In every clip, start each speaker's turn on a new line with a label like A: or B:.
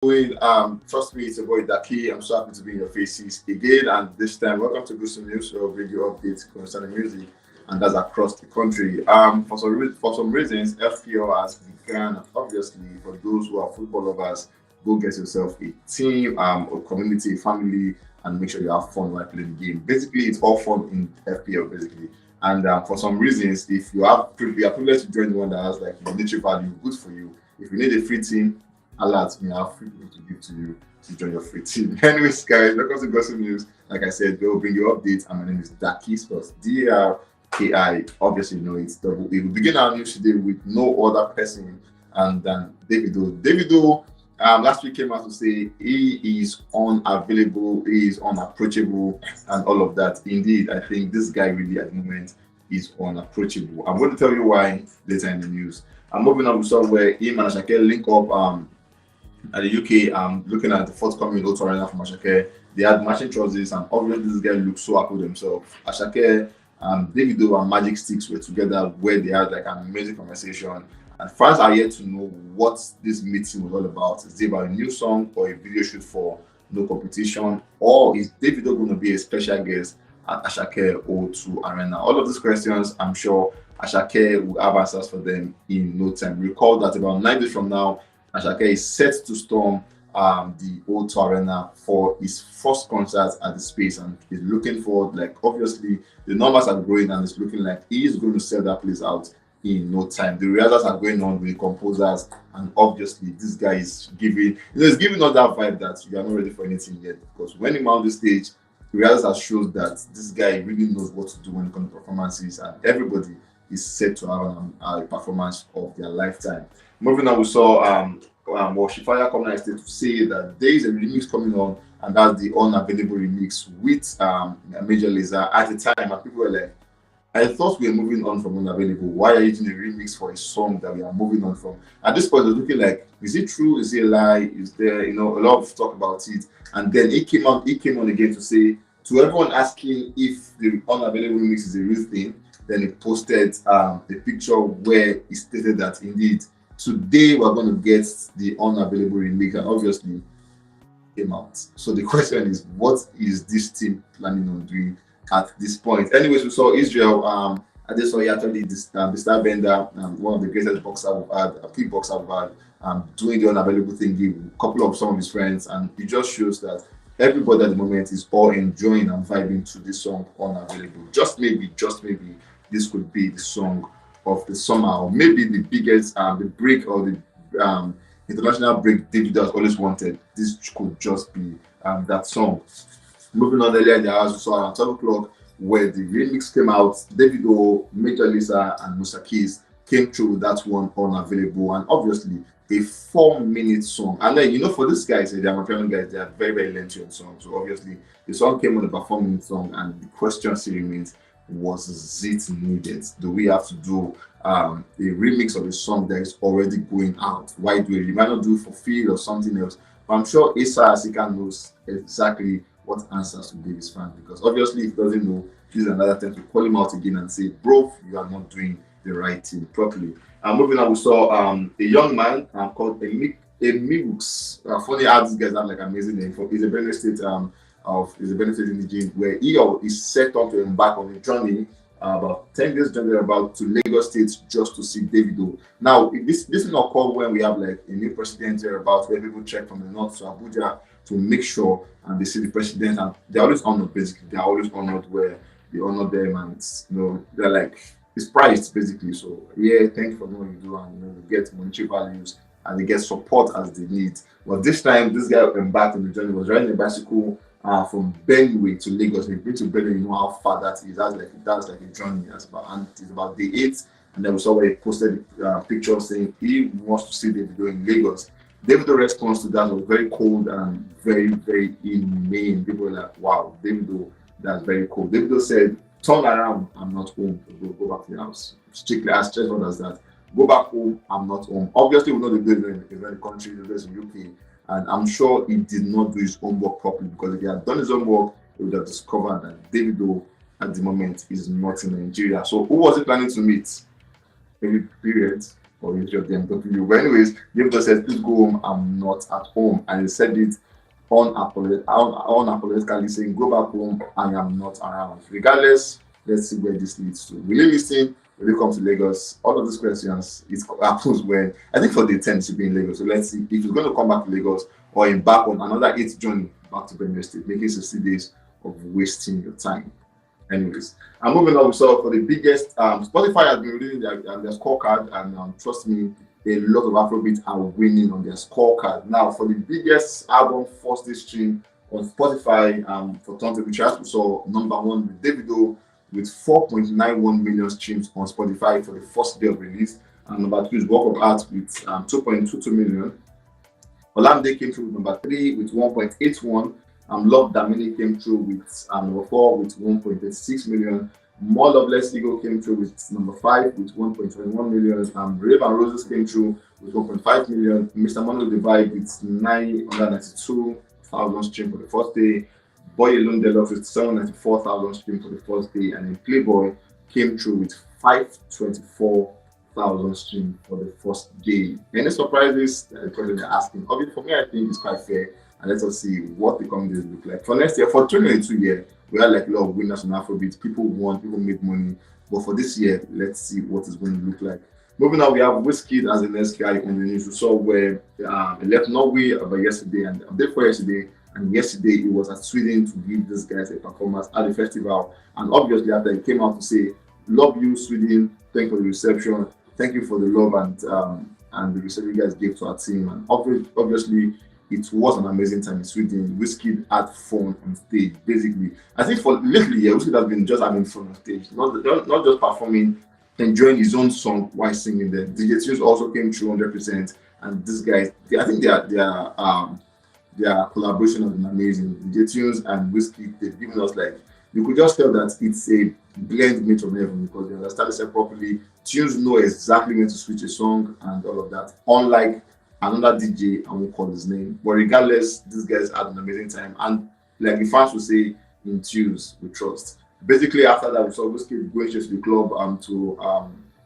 A: doing? Trust me, it's your boy Daki. I'm so happy to be in your faces again, and this time, welcome to Good News, where we bring you updates concerning music, and that's across the country. For some reasons, FPL has begun. Obviously, for those who are football lovers, go get yourself a team, a community, a family, and make sure you have fun while playing the game. Basically, it's all fun in FPL, basically. And for some reasons, if you are privileged to join one that has like monetary value, good for you. If you need a free team, alert me. I have free people to give to you to join your free team. Anyways, guys, welcome to Gossip News. Like I said, we'll bring you updates. And my name is Daki, spells DRKI. Obviously, you know it's double A. We begin our news today with no other person than Davido. Davido last week came out to say he is unavailable, he is unapproachable, and all of that. Indeed, I think this guy really at the moment is unapproachable. I'm going to tell you why later in the news. I'm moving on to somewhere him and Ashake link up at the UK. Looking at the forthcoming Auto Arena from Ashake. They had matching trousers, and obviously this guy looks so happy with himself. Ashake, Davido, and Magic Sticks were together where they had like an amazing conversation. And fans are yet to know what this meeting was all about. Is it about a new song or a video shoot for No Competition? Or is Davido going to be a special guest at Ashake O2 Arena? All of these questions, I'm sure Ashake will have answers for them in no time. Recall that about 9 days from now, Ashake is set to storm the O2 Arena for his first concert at the space, and he's looking forward. Like obviously, the numbers are growing, and it's looking like he's going to sell that place out in no time. The rehearsals are going on with the composers, and obviously this guy is giving, he's giving us that vibe that you are not ready for anything yet. Because when he mounts the stage, the rehearsals shows that this guy really knows what to do when it comes to performances, and everybody is set to have a performance of their lifetime. Moving on, we saw Shifaya coming out to say that there is a remix coming on, and that's the unavailable remix with Major Lazer at the time, and people were like, I thought we were moving on from unavailable. Why are you doing a remix for a song that we are moving on from? At this point, I was looking like, is it true? Is it a lie? Is there, a lot of talk about it? And then he came on again to say, to everyone asking if the unavailable remix is a real thing, then he posted a picture where he stated that indeed, today we're going to get the unavailable remix, and obviously came out. So the question is, what is this team planning on doing at this point? Anyways, we saw Israel. I just saw he actually the star vendor, one of the greatest boxer we've had, a big boxer we've had, doing the unavailable thing with a couple of some of his friends, and it just shows that everybody at the moment is all enjoying and vibing to this song unavailable. Just maybe, this could be the song of the summer, or maybe the biggest, the break or the international break Davido has always wanted. This could just be that song. Moving on earlier in the house, we saw around 12 o'clock where the remix came out. Davido, Major Lazer, and Musa Keys came through with that one unavailable, and obviously a 4-minute song. And then for these guys, the American guys, they are very, very lengthy on songs. So obviously the song came on about 4-minute song, and the question still remains, was it needed? Do we have to do a remix of a song that is already going out? Why do we might not do it for feel or something else? But I'm sure Issa Asika knows exactly what answers to give his fans, because obviously if he doesn't know, this is another time to call him out again and say, bro, you are not doing the right thing properly. Moving on, we saw a young man called Emilux. Funny how these guys have like amazing name. He's a Benue State he's a Benue State indigenous, where he is set on to embark on a journey about 10 days journey about to Lagos State just to see Davido. Now, this is not called when we have like a new president here about where people check from the north to Abuja to make sure and they see the president, and they're always honored. Basically, they're always honored where they honor them, and they're like, it's prized basically. So yeah, thank you for what you do, and they get monetary values and they get support as they need. But this time, this guy embarked on the journey, was riding a bicycle from Benue to Lagos. We've been to Benue, you know how far that is. That's like a journey. It's about day 8, and then we saw where he posted a picture saying he wants to see Davido in Lagos. Davido response to that was very cold and very, very inhumane. People were like, wow, Davido, that's very cool. Davido said, turn around, I'm not home. Go back to the house. Strictly as straightforward as that. Go back home, I'm not home. Obviously, we know the Davido in the country, the in the UK, and I'm sure he did not do his homework properly, because if he had done his homework, he would have discovered that Davido at the moment is not in Nigeria. So who was he planning to meet? Maybe period. or which of them got to you. But anyways, Davido said, "Please go home. I'm not at home," and he said it unapologetically, saying, "Go back home. I am not around." Regardless, let's see where this leads to. Will you listen? Will you come to Lagos? All of these questions, it happens when I think for the 10 to be in Lagos. So let's see if he's going to come back to Lagos or embark on another 8th journey back to Benue State, making 60 days of wasting your time. Anyways, I'm moving on. So for the biggest, Spotify has been releasing their scorecard, and trust me, a lot of Afrobeats are winning on their scorecard. Now, for the biggest album first day stream on Spotify, for Turntable, which we saw number one with Davido with 4.91 million streams on Spotify for the first day of release, and number two is Work of Art with 2.22 million. Olamide came through with number 3 with 1.81. Love Damini came through with number 4 with 1.36 million. More Loveless Ego came through with number 5 with 1.21 million. Rave and Roses came through with 1.5 million. Mr. Mono the Vibe with 992,000 streams for the first day. Boy Alone Deluxe with 794,000 streams for the first day. And then Playboy came through with 524,000 streams for the first day. Any surprises? The question they're asking. Obviously, for me, I think it's quite fair. And let us see what the coming days look like. For next year, for 2022 year, we had like a lot of winners on Afrobeat. People won, people made money. But for this year, let's see what it's going to look like. Moving on, we have Wizkid as the next guy on the news. We saw where he left Norway about yesterday and the update for yesterday. And yesterday, he was at Sweden to give these guys a performance at the festival. And obviously, after he came out to say, "Love you, Sweden. Thank you for the reception. Thank you for the love and the reception you guys gave to our team." And obviously, it was an amazing time in Sweden. Wizkid had fun on stage. Basically, I think for lately, Wizkid has been just having fun on stage, not just performing, enjoying his own song while singing them. The Dethrones also came through 100%, and these guys, I think their collaboration has been amazing. The Dethrones and Wizkid, they've given us like, you could just tell that it's a blend made from heaven because they understand the song properly. Tunes know exactly when to switch a song and all of that. Unlike another DJ, I won't call his name, but regardless, these guys had an amazing time. And like the fans would say, in tunes we trust. Basically, after that, we saw Wizkid going to the club to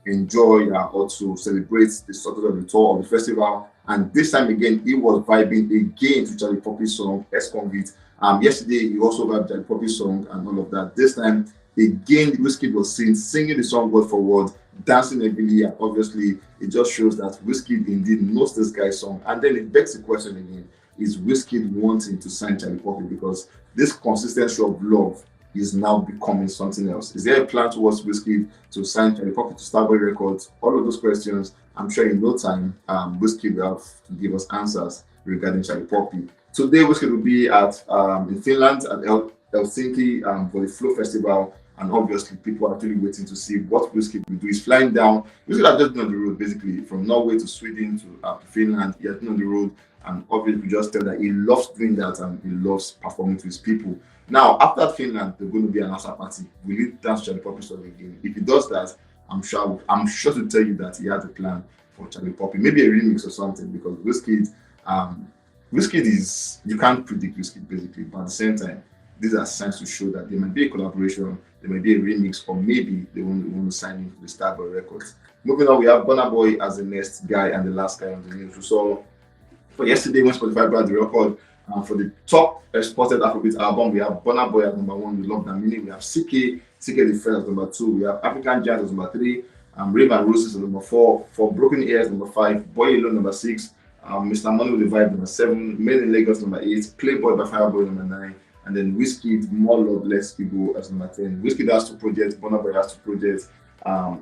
A: enjoy or to celebrate the success of the tour of the festival. And this time again, he was vibing again to Charlie Poppy's song, Ex-Convict. Yesterday, he also vibed Charlie Poppy's song and all of that. This time, again, Wizkid was singing the song word for word, dancing heavily, and obviously, it just shows that Wizkid indeed knows this guy's song. And then it begs the question again, is Wizkid wanting to sign Charlie Poppy? Because this consistency of love is now becoming something else. Is there a plan towards Wizkid to sign Charlie Poppy to Starboy Records? All of those questions, I'm sure in no time, Wizkid will have to give us answers regarding Charlie Poppy. Today, Wizkid will be at in Finland at Helsinki for the Flow Festival. And obviously, people are actually waiting to see what Wizkid will do. He's flying down. Wizkid has just been on the road, basically, from Norway to Sweden to Finland. He has been on the road. And obviously, we just tell that he loves doing that and he loves performing to his people. Now, after Finland, there's going to be an after party. Will he dance Charlie Poppy song again? If he does that, I'm sure to tell you that he has a plan for Charlie Poppy. Maybe a remix or something, because Wizkid is, you can't predict Wizkid, basically. But at the same time, these are signs to show that there might be a collaboration, there might be a remix, or maybe they want to sign into the Starboy Records. Moving on, we have Burna Boy as the next guy and the last guy on the news. So for yesterday, when Spotify brought the record for the top exported Afrobeat album, we have Burna Boy as number 1 with Love Damini. We have CK the First as number 2. We have African Giant as number 3. Rave and Roses as number 4. For Broken Ears number 5. Boy Alone number 6. Mr. Money with the Vibe number 7. Made in Lagos number 8. Playboy by Fireboy number 9. And then Wizkid, More Love, Less Ego as number 10. Wizkid has 2 projects, Burna Boy has 2 projects.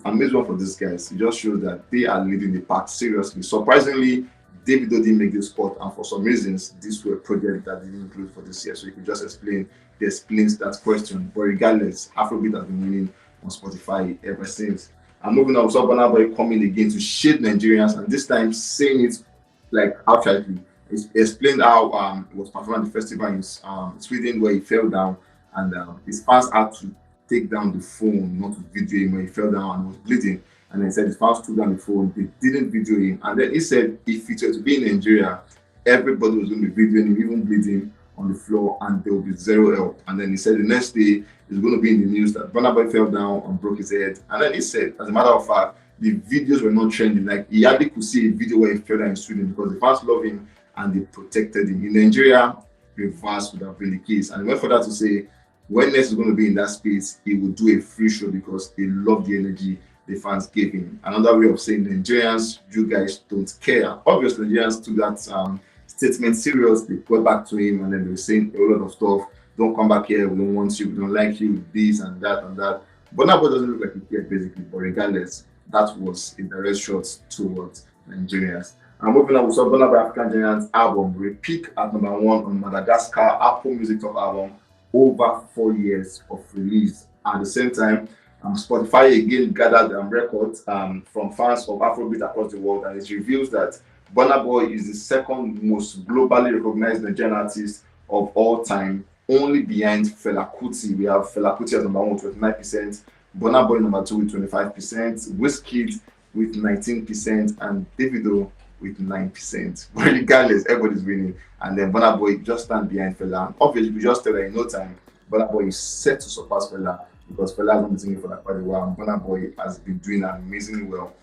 A: Amazing one for these guys. It just shows that they are leading the pack seriously. Surprisingly, Davido didn't make this spot, and for some reasons, these were projects that didn't include for this year. So you could just explains that question. But regardless, Afrobeat has been winning on Spotify ever since. And moving on, we saw Burna Boy coming again to shade Nigerians, and this time saying it like outrightly. He explained how he was performing at the festival in Sweden where he fell down, and his fans had to take down the phone, not to video him when he fell down and was bleeding. And then he said his fans took down the phone, they didn't video him. And then he said if it were to be in Nigeria, everybody was going to be videoing him, even bleeding on the floor, and there will be zero help. And then he said the next day it's going to be in the news that Burna Boy fell down and broke his head. And then he said, as a matter of fact, the videos were not trending. Like he hardly could see a video where he fell down in Sweden because the fans love him and they protected him. In Nigeria, reverse would have been the case. And he went further to say when Ness is going to be in that space, he would do a free show because he loved the energy the fans gave him. Another way of saying Nigerians, you guys don't care. Obviously, Nigerians took that statement serious. They went back to him and then they were saying a lot of stuff. Don't come back here. We don't want you. We don't like you. This and that and that. But now, doesn't look like he cared basically. But regardless, that was a direct shot towards Nigerians. And moving on, we saw Burna Boy African Giants album peak at number 1 on Madagascar Apple Music Top album over 4 years of release. At the same time, Spotify again gathered records from fans of Afrobeat across the world, and it reveals that Burna Boy is the second most globally recognized Nigerian artist of all time, only behind Fela Kuti. We have Fela Kuti as number 1 with 29%, Burna Boy number 2 with 25%, Wizkid with 19%, and Davido with 9%. But regardless, everybody's winning. And then Burna Boy just stand behind Fela. Obviously, we just tell that in no time, Burna Boy is set to surpass Fela because Fela has been singing for quite a while. And Burna Boy has been doing amazingly well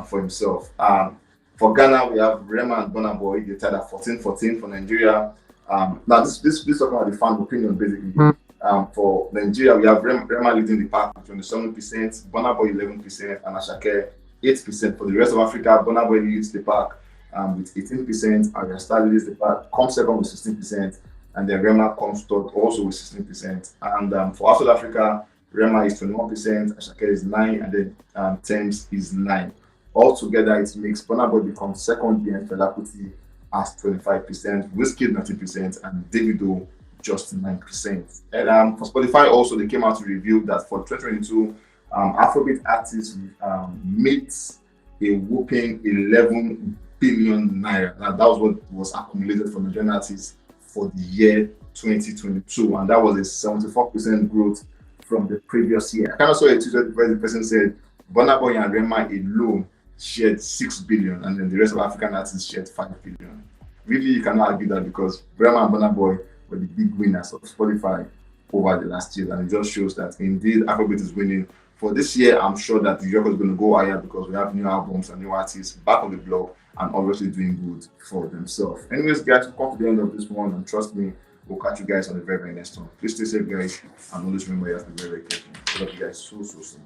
A: for himself. For Ghana, we have Rema and Burna Boy. They tied at 14-14 for Nigeria. Now, this talking about the fan opinion basically. For Nigeria, we have Rema leading the pack with 27%, Burna Boy 11%, and Ashake 8%. For the rest of Africa, Burna Boy leads the pack with 18%, Arya Star leads the pack, comes second with 16%, and then Rema comes third also with 16%. And for South Africa, Rema is 21%, Ashake is 9%, and then Thames is 9%. Altogether, it makes Burna Boy become second behind Fela Kuti as 25%, Wizkid 19%, and Davido just 9%. And for Spotify also, they came out to reveal that for 2022, Afrobeat artists made a whopping 11 billion naira. Now, that was what was accumulated for Nigerian artists for the year 2022, and that was a 74% growth from the previous year. I kind of saw a tweet where the person said Burna Boy and Rema alone shared 6 billion, and then the rest of African artists shared 5 billion. Really, you cannot argue that because Rema and Burna Boy were the big winners of Spotify over the last year, and it just shows that indeed Afrobeat is winning. For this year, I'm sure that the record is going to go higher because we have new albums and new artists back on the block and obviously doing good for themselves. Anyways, guys, we've come to the end of this one, and trust me, we'll catch you guys on the very, very next one. Please stay safe, guys, and always remember you have to be very, very careful. I love you guys so soon.